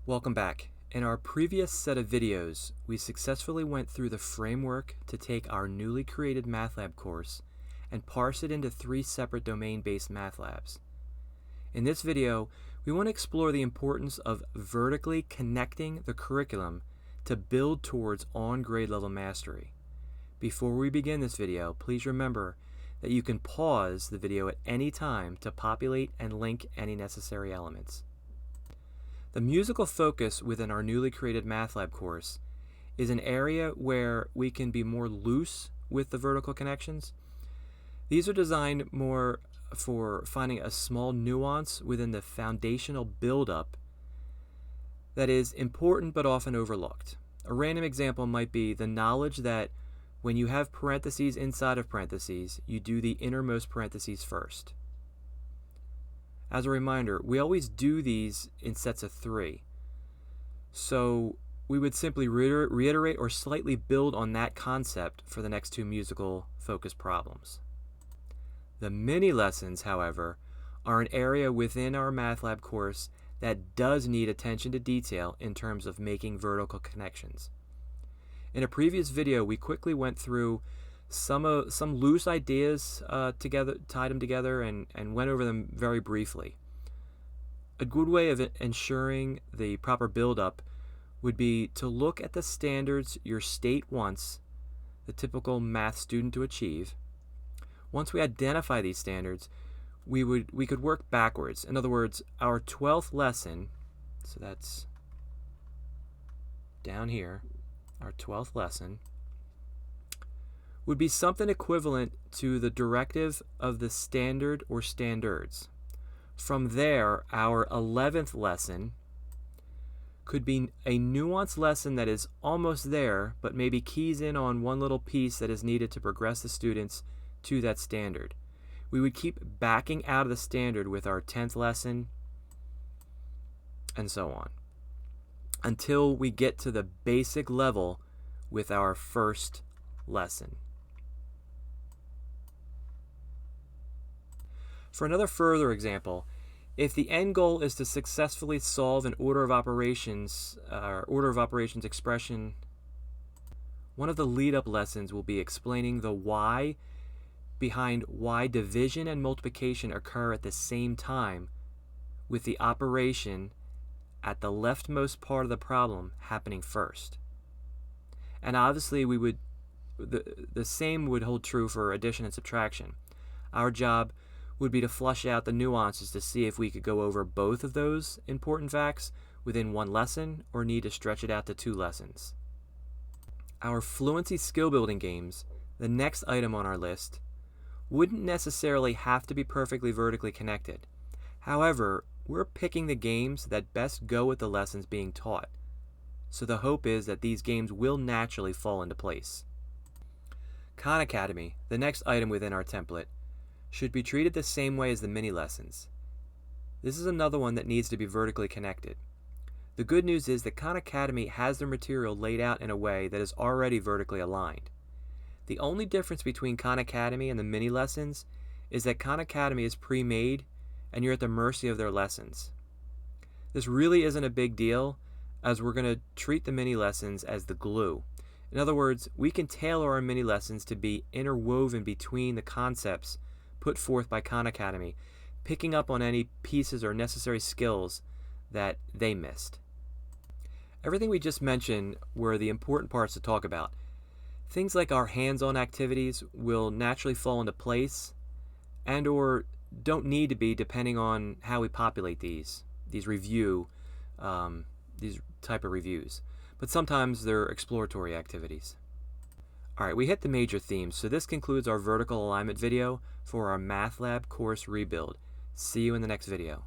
Welcome back. In our previous set of videos, we successfully went through the framework to take our newly created MATLAB course and parse it into 3 separate domain-based math labs. In this video, we want to explore the importance of vertically connecting the curriculum to build towards on-grade level mastery. Before we begin this video, please remember that you can pause the video at any time to populate and link any necessary elements. The musical focus within our newly created MATLAB course is an area where we can be more loose with the vertical connections. These are designed more for finding a small nuance within the foundational buildup that is important but often overlooked. A random example might be the knowledge that when you have parentheses inside of parentheses, you do the innermost parentheses first. As a reminder, we always do these in sets of 3. So we would simply reiterate or slightly build on that concept for the next 2 musical focus problems. The mini lessons, however, are an area within our MATLAB course that does need attention to detail in terms of making vertical connections. In a previous video, we quickly went through some loose ideas tied them together and went over them very briefly. A good way of ensuring the proper buildup would be to look at the standards your state wants the typical math student to achieve. Once we identify these standards, we could work backwards. In other words, our 12th lesson, so that's down here, our 12th lesson, would be something equivalent to the directive of the standard or standards. From there, our 11th lesson could be a nuanced lesson that is almost there, but maybe keys in on one little piece that is needed to progress the students to that standard. We would keep backing out of the standard with our 10th lesson, and so on, until we get to the basic level with our first lesson. For another further example, if the end goal is to successfully solve an order of operations expression, one of the lead-up lessons will be explaining the why behind why division and multiplication occur at the same time, with the operation at the leftmost part of the problem happening first. And obviously the same would hold true for addition and subtraction. Our job would be to flush out the nuances to see if we could go over both of those important facts within one lesson or need to stretch it out to 2 lessons. Our fluency skill building games, the next item on our list, wouldn't necessarily have to be perfectly vertically connected. However, we're picking the games that best go with the lessons being taught. So the hope is that these games will naturally fall into place. Khan Academy, the next item within our template, should be treated the same way as the mini lessons. This is another one that needs to be vertically connected. The good news is that Khan Academy has their material laid out in a way that is already vertically aligned. The only difference between Khan Academy and the mini lessons is that Khan Academy is pre-made and you're at the mercy of their lessons. This really isn't a big deal, as we're going to treat the mini lessons as the glue. In other words, we can tailor our mini lessons to be interwoven between the concepts put forth by Khan Academy, picking up on any pieces or necessary skills that they missed. Everything we just mentioned were the important parts to talk about. Things like our hands-on activities will naturally fall into place and or don't need to be depending on how we populate these type of reviews. But sometimes they're exploratory activities. Alright, we hit the major themes, so this concludes our vertical alignment video for our MATLAB course rebuild. See you in the next video.